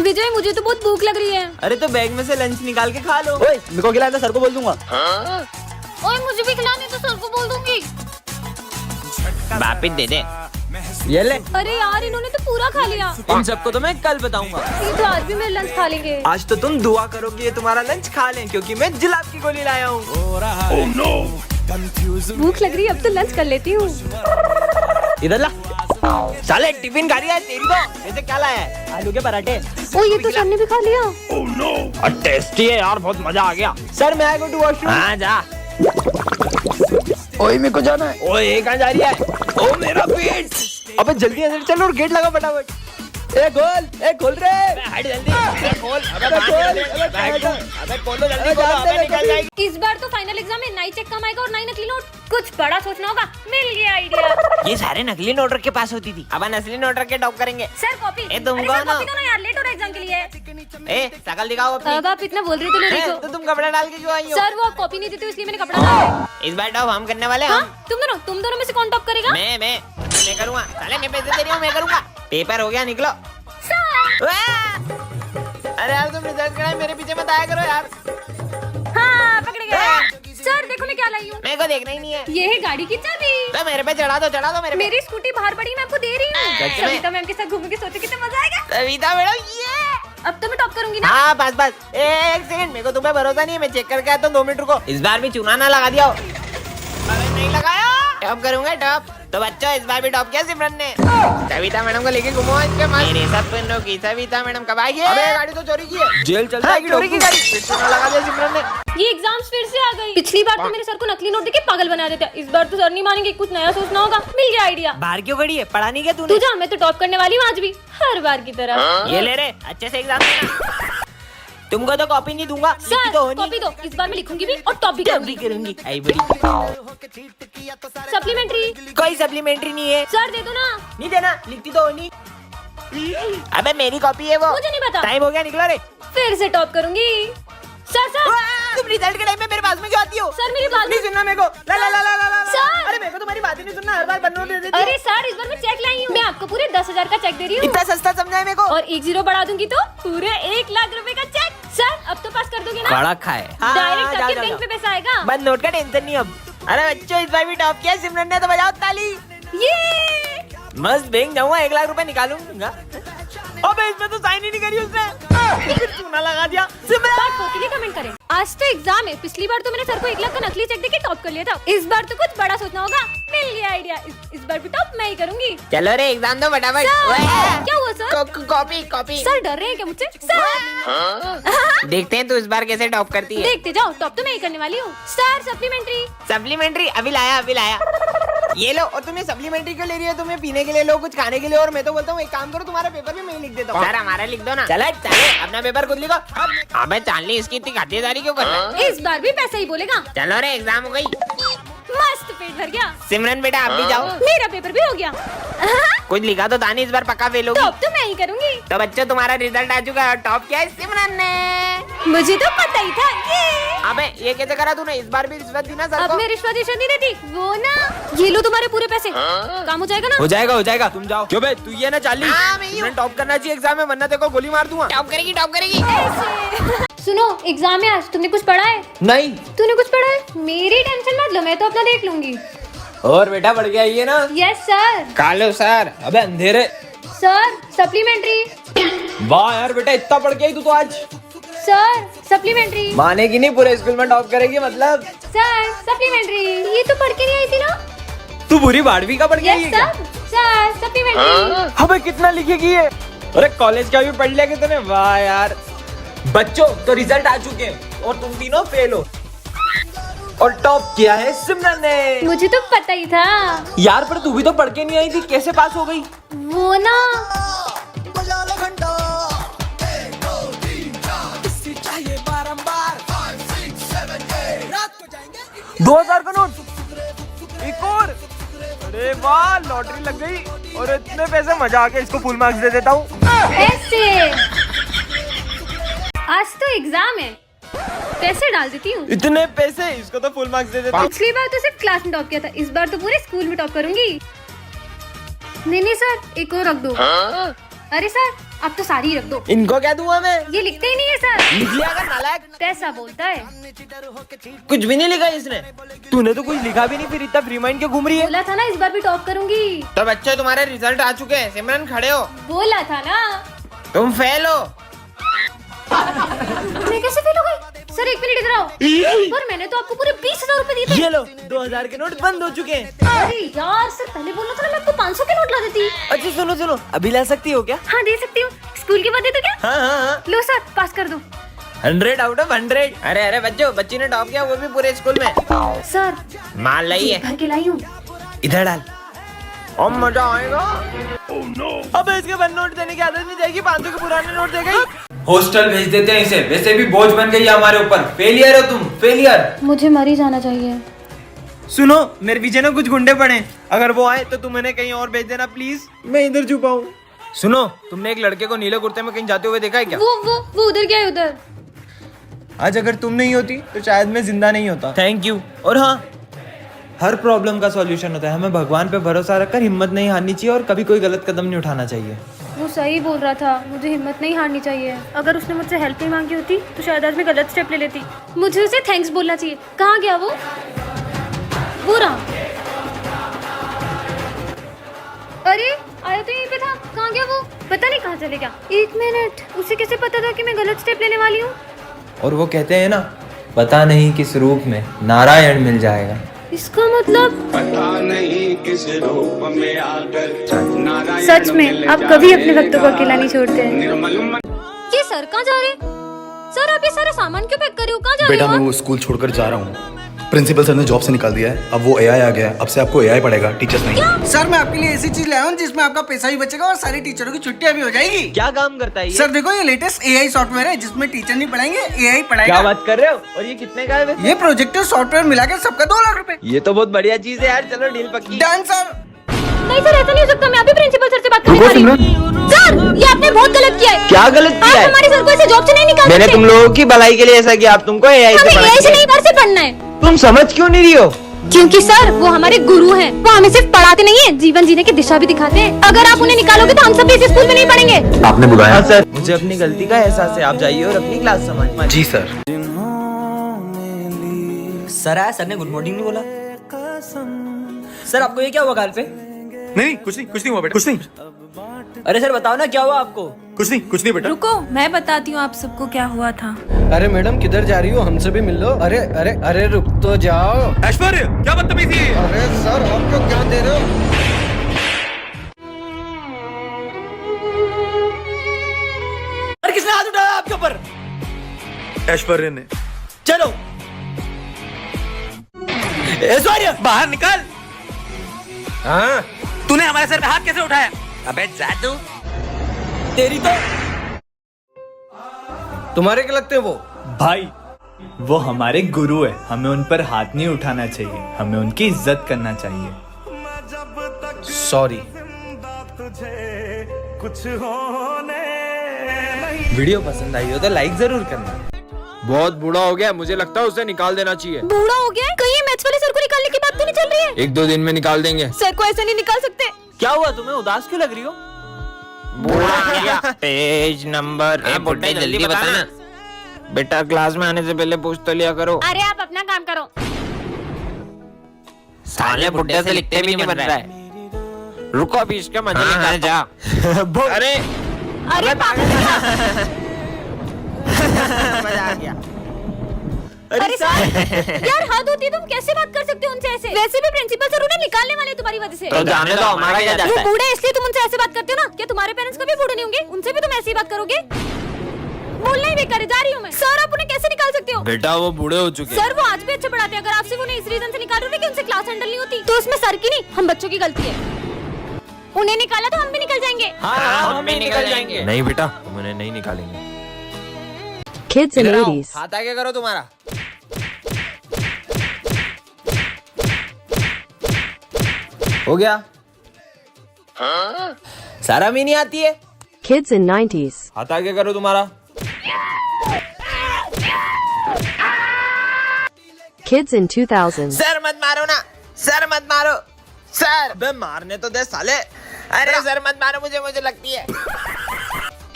विजय मुझे तो बहुत भूख लग रही है। अरे तो बैग में से लंच निकाल के खा लो। ओए मेरे को खिलाया था, सर को बोल दूंगा। ओए मुझे भी खिलाने तो सर को बोल दूंगी। वापिस दे दे। ये ले। अरे यार इन्होंने तो पूरा खा लिया। इन सबको तो मैं कल बताऊंगा। ये तो आज भी मेरा लंच खा लेंगे। आज तो तुम दुआ करोगे ये तुम्हारा लंच खा लें, क्योंकि मैं जुलाब की गोली लाया हूँ। भूख लग रही है, अब तो लंच कर लेती हूँ। इधर ला। साले टिफिन खा रही है तेरी तो। वैसे क्या लाया है? आलू के पराठे। ओ ये तो सर ने भी खा लिया। और टेस्टी है यार, बहुत मजा आ गया। सर मैं गो टू वॉशरूम। हाँ जा। ओए मेरे को जाना है। ओए ये कहाँ जा रही है? ओ मेरा पेट। अबे जल्दी अंदर चलो और गेट लगा फटाफट। ए खोल रे। हट जल्दी। खोल। अबे खोल। अबे खोलो जल्दी खोलो। अबे निकल जाएगी। इस बार तो फाइनल एग्जाम में 9 चेक कम आएगा और 9 नकली नोट। कुछ बड़ा सोचना होगा। मिल गया आइडिया। ये सारे नकली नोट रख के पास होती थी, अब असली नोट रख के टॉप करेंगे। Sir copy. ए, तुम अरे कौन सर हो? कॉपी दो ना यार, लेट हो रहा है एग्जाम के लिए। ए शकल दिखाओ अपनी। अब आप इतना बोल रहे थे लोरी तो को। तुम कपड़ा डाल के क्यों आई हो? सर वो आप कॉपी नहीं देते इसलिए मैंने कपड़ा डाला है। इस बार टॉप हम करने वाले हैं। हाँ तुम दोनों में से कौन टॉप करेगा? मैं करूँगा। साले मैं पैसे दे रही हूँ, मैं करूँगा। पेपर हो गया, निकलो। सर। अरे यार तुम रिजल्ट कराए, मेरे पीछे मत आया करो यार। हाँ पकड़ गए। सर देखो मैं क्या लाई हूँ। मेरे को देखना ही नहीं है। ये है गाड़ी की चाबी। तो मेरे पे चढ़ा दो मेरे पे। मेरी स्कूटी बाहर पड़ी, मैं आपको दे रही हूँ। सच में? सविता मैम के साथ घूमने की सोचे कितना मजा आएगा। सविता मैडम ये। अब तो मैं टॉप करूंगी ना। हाँ बस एक सेकंड, मेरे को तुम्हें भरोसा नहीं है, मैं चेक करके आता हूँ 2 मिनट रुको। इस बार भी चूना ना लगा दिया हो। अरे नहीं लगाया। टॉप करूंगा टॉप। तो बच्चों इस बार भी टॉप किया सिमरन ने। सविता मैडम को लेके घुमो इसके मस्त। मेरे सपनों की सविता मैडम कब आएगी? अबे गाड़ी तो चोरी की है। जेल चल जाएगी चोरी की गाड़ी। फिर चूना लगा दिया सिमरन ने। ये एग्जाम्स फिर से आ गई। पिछली बार तो मेरे सर को नकली नोट देके पागल बना देते, इस बार तो सर नहीं मानेंगे, कुछ नया सोचना होगा। मिल गया आइडिया। बाहर क्यों खड़ी है? पढ़ा नहीं क्या तूने? तू जा, मैं तो टॉप करने वाली हूँ आज भी, हर बार की तरह। ये ले रे, अच्छे से एग्जाम देना। तुमको तो कॉपी नहीं दूंगा। सर तो कॉपी दो, इस बार मैं लिखूंगी भी और टॉप भी करूंगी। आई बड़ी। सप्लीमेंट्री। कोई सप्लीमेंट्री नहीं है। सर दे दो ना। नहीं देना, लिखती तो हो नहीं। अबे मेरी कॉपी है वो। मुझे नहीं पता। टाइम हो गया, निकलो रे। फिर से टॉप करूंगी। सर तुम रिजल्ट के टाइम में मेरे पास में क्यों आती हो? सर मेरी बात नहीं सुनना मेरे को। ला ला ला ला ला ला। सर। अरे मेरे को तुम्हारी बात ही नहीं सुनना, हर बार बनोट दे देती हो। अरे सर इस बार मैं चेक लाई हूँ, मैं आपको पूरे 10,000 का चेक दे रही हूँ। इतना सस्ता समझा है मेरे को। और 1 0 बढ़ा दूंगी तो पूरे 1 लाख रुपए का चेक। सर अब तो पास कर दोगे ना? कड़क खाए। डायरेक्ट आपके बैंक पे पैसा आएगा। बस नोट का टेंशन नहीं अब। अरे बच्चों इस बार भी टॉप किया सिमरन ने, तो बजाओ ताली। ये मस्त बैंक जाऊंगा, 1 लाख रुपए निकालूंगा। अबे इसमें तो साइन ही नहीं करी उसने। फिर चूना लगा दिया। बात होती है, कमेंट करें। आज तो एग्जाम है, पिछली बार तो मैंने सर को 1 लाख का नकली चेक देके टॉप कर लिया था, इस बार तो कुछ बड़ा सोचना होगा। मिल गया आइडिया, इस बार भी टॉप मैं ही करूंगी। चलो रे एग्जाम दो फटाफट। सर, क्या हुआ सर? कॉपी। सर डर रहे हैं क्या मुझसे? सर देखते हैं तू इस बार कैसे टॉप करती है। देखते जाओ, टॉप तो मैं ही करने वाली हूँ। सर सप्लीमेंट्री अभी लाया। ये लो। और तुम्हें सप्लीमेंट्री क्यों ले रही है? तुम्हें पीने के लिए लो, कुछ खाने के लिए। और मैं तो बोलता हूँ एक काम करो, तुम्हारा पेपर भी मैं ही लिख देता हूँ। सर हमारा लिख दो ना। चलो अपना पेपर खुद लिखो। अबे चांदनी इसकी इतनी खातिरदारी क्यों कर रहा है? इस बार भी पैसा ही बोलेगा। चलो रे एग्जाम हो गई। मस्त पेट भर गया। सिमरन बेटा आप भी जाओ। मेरा पेपर भी हो गया। कुछ लिखा तो था नहीं, इस बार पक्का फेल होगी। टॉप तो मैं ही करूंगी। तो बच्चों तुम्हारा रिजल्ट आ चुका है और टॉप किया है सिमरन ने। मुझे तो पता ही था। अबे ये कैसे करा तूने? इस बार भी रिश्वत दी ना सर अब को। मैं रिश्वत नहीं देती, वो ना। ये लो तुम्हारे पूरे पैसे। काम हो जाएगा ना? हो जाएगा तुम जाओ। क्यों बे तू ये ना चाली। मैं टॉप करना चाहिए एग्जाम में, वरना तेरे को गोली मार दूंगा। टॉप करेगी। ऐसे। सुनो एग्जाम है आज, तुमने कुछ पढ़ा है? नहीं। तूने कुछ पढ़ा है? मेरी टेंशन मत लो, मैं तो अपना देख लूंगी। और बेटा बढ़ गया ये ना। Yes sir. कालो सर। अबे अंधेरे। Sir supplementary. वाह यार बेटा इतना पढ़ के आई तू तो आज। Sir supplementary. मानेगी नहीं, पूरे स्कूल में टॉप करेगी मतलब। Sir supplementary. ये तो पढ़ के नहीं आई थी ना? तू पूरी 12वीं का पढ़ के आई यस है क्या? Sir supplementary. अबे कितना लिखेगी ये? अरे कॉलेज का भी पढ़ लिया तूने। वाह यार। बच्चों तो रिजल्ट आ चुके हैं और तुम तीनों फेल हो। और टॉप किया है सिमरन ने। मुझे तो पता ही था यार, पर तू भी तो पढ़ के नहीं आई थी, कैसे पास हो गई? वो ना। 2000 का नोट। एक और। अरे वाह लॉटरी लग गई। और इतने पैसे, मजा आ गया। इसको फुल मार्क्स दे देता हूँ। ऐसे। आज तो एग्जाम है, पैसे डाल देती हूँ। इतने पैसे, इसको तो फुल मार्क्स दे देता हूँ। पिछली बार तो सिर्फ क्लास में टॉप किया था, इस बार तो पूरे स्कूल में टॉप करूंगी। नहीं सर, एक और रख दो। अरे सर अब तो सारी रख दो। इनको क्या दूंगा मैं? ये लिखते ही नहीं है सर। लिख लिया कर नालायक। कैसा बोलता है? कुछ भी नहीं लिखा इसने। तूने तो कुछ लिखा भी नहीं, फिर इतना फ्री माइंड क्यों घूम रही है? बोला था ना इस बार भी टॉप करूंगी। तो बच्चों तुम्हारे रिजल्ट आ चुके हैं, सिमरन खड़े हो। बोला था ना। तुम फेल हो। मैं कैसे फेल हो गई? सर 1 मिनट इधर आओ। पर मैंने तो आपको पूरे 20,000 रुपए दिए थे। ये लो 2000 के नोट बंद हो चुके हैं। अरे यार सर पहले बोलना था ना, मैं आपको 500 के नोट ला देती। अच्छा सुनो, अभी ला सकती हो क्या? हाँ दे सकती हूँ। स्कूल के बाद दे तो क्या? हाँ। लो सर पास कर दो। 100 आउट ऑफ 100। अरे बच्चों, बच्ची ने टॉप किया, वो भी पूरे स्कूल में। सर मान लाई है, भर के लाई हूँ। इधर डाल और मजा आएगा। अब इसके बाद नोट देने की आदत नहीं जाएगी, 500 के पुराने नोट दे गई। हॉस्टल भेज देते हैं इसे, वैसे भी बोझ बन गई है हमारे ऊपर। फेलियर हो तुम, फेलियर। मुझे मर ही जाना चाहिए। सुनो, मेरे पीछे ना कुछ गुंडे पड़े, अगर वो आए तो तुम इन्हें कहीं और भेज देना प्लीज, मैं इधर छुपा हूँ। सुनो, तुमने एक लड़के को नीले कुर्ते में कहीं जाते हुए देखा है क्या? वो उधर क्या है उधर? आज अगर तुम नहीं होती तो शायद मैं जिंदा नहीं होता। Thank you. और हाँ, हर प्रॉब्लम का सॉल्यूशन होता है, हमें भगवान पे भरोसा रखकर हिम्मत नहीं हारनी चाहिए और कभी कोई गलत कदम नहीं उठाना चाहिए। वो सही बोल रहा था, मुझे हिम्मत नहीं हारनी चाहिए। अगर उसने मुझसे हेल्प नहीं मांगी होती तो शायद आज मैं गलत स्टेप ले लेती। मुझे उसे थैंक्स बोलना चाहिए। कहाँ गया वो रहा। अरे आया तो यहीं पे था, कहाँ गया वो? पता नहीं कहाँ चले गया। 1 मिनट, उसे कैसे पता था कि मैं गलत स्टेप लेने वाली हूँ? और वो कहते हैं ना, पता नहीं किस रूप में नारायण मिल जाएगा। इसका मतलब पता नहीं किस रूप में आकर सच में आप कभी अपने भक्तों को अकेला नहीं छोड़ते हैं। निर्मल ये सर कहाँ जा रहे? सर आप ये सारा सामान क्यों पैक कर रहे हो? कहाँ जा रहे बेटा हो मैं आप? वो स्कूल छोड़कर जा रहा हूँ। प्रिंसिपल सर ने जॉब से निकाल दिया है, अब वो एआई आ गया है। अब से आपको एआई पढ़ेगा, टीचर्स नहीं। सर मैं आपके लिए ऐसी चीज लाया हूँ जिसमें आपका पैसा भी बचेगा और सारी टीचरों की छुट्टियां भी हो जाएगी। क्या काम करता है ये? सर देखो ये लेटेस्ट एआई सॉफ्टवेयर है जिसमें टीचर नहीं पढ़ाएंगे, एआई क्या पढ़ाएगा। बात कर रहे हो? और ये कितने का है वैसे? ये प्रोजेक्टर सॉफ्टवेयर मिला के सबका 2 लाख रुपए। ये तो बहुत बढ़िया चीज है यार, चलो डील पक्की। Done sir. नहीं सर ऐसा नहीं हो सकता, मैं अभी प्रिंसिपल सर से बात करने जा रही हूँ। सर ये आपने बहुत गलत किया है। क्या गलत आप किया है? हमारे सर को ऐसे जॉब से नहीं निकाल मैंने सकते। तुम लोगों की भलाई के लिए ऐसा किया, आप तुमको एआई से हमें पढ़ा एआई से दिया। नहीं घर से पढ़ना है। तुम समझ क्यों नहीं रही हो? क्योंकि सर वो हमारे गुरु हैं, वो हमें सिर्फ पढ़ाते नहीं है, जीवन जीने की दिशा भी दिखाते हैं। अगर आप उन्हें निकालोगे तो हम सब भी इस स्कूल में नहीं पढ़ेंगे। आपने बुलाया? हाँ सर, मुझे अपनी गलती का एहसास है, आप जाइए और अपनी क्लास संभालिए। जी सर। सर आया, सर ने गुड मॉर्निंग नहीं बोला। सर आपको ये क्या हुआ गाल पे? नहीं कुछ नहीं हुआ बेटा, कुछ नहीं। अरे सर बताओ ना क्या हुआ आपको? कुछ नहीं बेटा। रुको मैं बताती हूँ आप सबको क्या हुआ था। अरे मैडम किधर जा रही हो? हमसे भी मिल लो। अरे रुक तो जाओ। ऐश्वर्य क्या बदतमीजी है? अरे सर आप लोग क्या दे रहे हो? अरे किसने हाथ उठाया आपके ऊपर? ऐश्वर्य ने। चलो ऐश्वर्य बाहर निकल। हाँ, तूने हमारे सर पे हाथ कैसे उठाया? अबे जादू तेरी तो। तुम्हारे क्या लगते हैं वो? भाई वो हमारे गुरु है, हमें उन पर हाथ नहीं उठाना चाहिए, हमें उनकी इज्जत करना चाहिए। सॉरी। वीडियो पसंद आई हो तो लाइक जरूर करना। बहुत बूढ़ा हो गया, मुझे लगता है उसे निकाल देना चाहिए। बूढ़ा हो गया? कहीं ये मैथ्स वाले सर को निकालने की बात तो नहीं चल रही है? 1-2 दिन में निकाल देंगे। सर को ऐसे नहीं निकाल सकते। क्या हुआ, तुम्हें उदास क्यों लग रही हो? पेज नंबर बुड्ढे जल्दी बताना। बेटा क्लास में आने से पहले पूछ तो लिया करो। अरे आप अपना काम करो। साले बुड्ढे से लिखते भी नहीं बन रहा है। रुको अभी इसका मजा निकाल जा। अरे पागल। मजा आ गया। अरे सर यार हाथ होती है, तुम कैसे बात कर सकते हो उनसे ऐसे? वैसे भी प्रिंसिपल सर उन्हें निकालने वाले हैं तुम्हारी वजह से। तो जाने दो, हमारा क्या जाता वो है? बूढ़े इसलिए तुम उनसे ऐसे बात करते हो ना? क्या तुम्हारे पेरेंट्स कभी बूढ़े नहीं होंगे? उनसे भी तुम ऐसी बात करोगे? बोलना ही बेकार है, जा रही हूँ मैं। सर आप उन्हें कैसे निकाल सकते हो? बेटा वो बूढ़े हो चुके हैं। सर वो आज भी अच्छे पढ़ाते हैं। अगर आप सिर्फ उन्हें इस रीजन से निकाल रहे हो कि उनसे क्लास हैंडल नहीं होती, तो उसमें सर की नहीं हम बच्चों की गलती है। उन्हें निकाला तो हम भी निकल जाएंगे। हाँ, हम भी निकल जाएंगे। नहीं बेटा, हम उन्हें नहीं निकालेंगे। Kids and 80s. हाथ आगे करो तुम्हारा। हो गया? सारा भी नहीं आती है। Kids in 90s. हाथ आगे करो तुम्हारा। Kids in 2000s. सर मत मारो ना, सर मत मारो, सर। बे मारने तो दे साले। अरे सर मत मारो मुझे लगती है।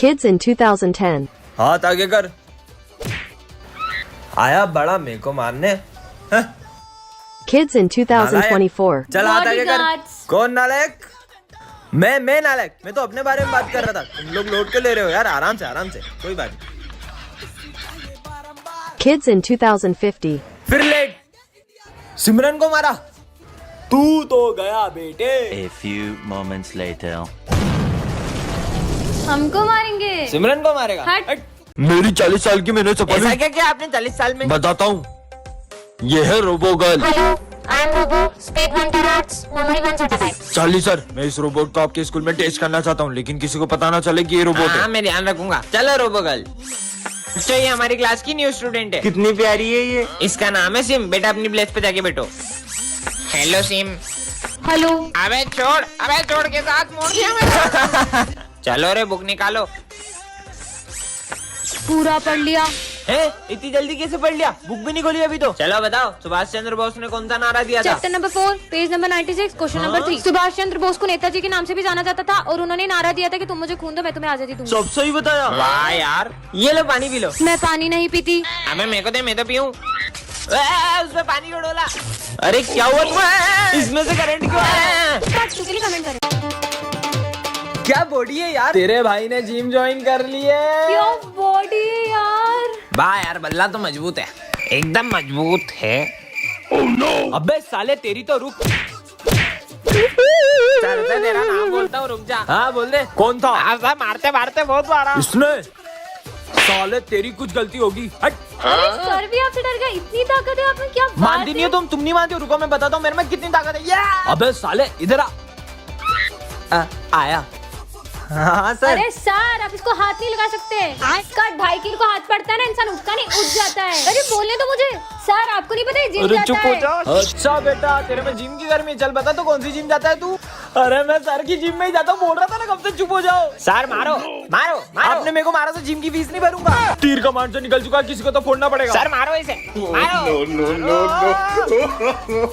Kids in 2010. हाथ आगे कर। आया बड़ा मेरे को मारने। हैं? Kids in 2024. चल हाथ आगे कर। Bodyguards. कौन नालायक? मैं नालायक। मैं तो अपने बारे में बात कर रहा था। तुम लोग लोड के ले रहे हो यार, आराम से कोई बात नहीं। Kids in 2050. फिर लेट। सिमरन को मारा। तू तो गया बेटे। A few moments later. हमको मारेंगे। सिमरन को मारेगा। हट। मेरी 40 साल की मैंने ऐसा चपली क्या किया आपने 40 साल में? बताता हूँ, ये है रोबो गर्ल। चार्ली सर, मैं इस रोबोट को आपके स्कूल में टेस्ट करना चाहता हूँ, लेकिन किसी को पता ना चले कि ये रोबोट हाँ है। मैं ध्यान रखूंगा। चलो रोबो गर्ल। तो ये हमारी क्लास की न्यू स्टूडेंट है। कितनी प्यारी है ये। इसका नाम है सिम। बेटा अपनी प्लेस पे जाके बैठो। Hello SIM. हेलो। अबे छोड़ के साथ मोड़ दिया मैं। चलो रे बुक निकालो। पूरा पढ़ लिया। इतनी जल्दी कैसे पढ़ लिया? बुक भी नहीं खोली अभी तो। चलो बताओ, सुभाष चंद्र बोस ने कौन सा नारा दिया था? Chapter number 4 page number 96 question number 3। Subhash Chandra Bose को नेताजी के नाम से भी जाना जाता था और उन्होंने नारा दिया था कि तुम मुझे खून दो मैं तुम्हें आजादी दूंगा। सब सही बताया। वाह यार, ये लो पानी पी लो। मैं पानी नहीं पीती। अबे मेरे को दे, मैं तो पीऊं। उसमें पानी क्यों डोला? अरे क्या हुआ तुम्हें? इसमें से करंट क्यों आया? प्रैक्टिकली कमेंट करें। क्या बॉडी है यार। तेरे भाई ने जिम ज्वाइन कर ली है। क्या बॉडी है यार। वाह यार, बल्ला तो मजबूत है, एकदम मजबूत है। अबे साले तेरी तो रुक। चल तेरा नाम बोलता हूँ, रुक जा। हाँ बोल दे। कौन था? मारते बहुत मारा। इसने। साले तेरी कुछ गलती होगी। हट। अरे सर भी आपसे डर गया। इतनी ताकत है आप में, क्या बात मानती नहीं हो तुम नहीं मानती हो। रुको मैं बताता हूँ मेरे में कितनी ताकत है। अबे साले इधर आया। हाँ सर। अरे सर आप इसको हाथ नहीं लगा सकते। इसका 2.5 किलो का हाथ पड़ता है ना, इंसान उठता नहीं, उठ जाता है। अरे बोलने तो मुझे। सर आपको नहीं पता है जिम जाता है। अच्छा बेटा, तेरे में जिम की गर्मी। चल बता तो कौन सी जिम जाता है तू? अरे मैं सर की जिम में ही जाता हूँ। बोल रहा था ना कब से चुप हो जाओ। सर मारो मारो मारो। आपने मेरे को मारा तो जिम की फीस नहीं भरूंगा। तीर कमांड से निकल चुका, किसी को तो फोड़ना पड़ेगा। सर मारो इसे, मारो। No.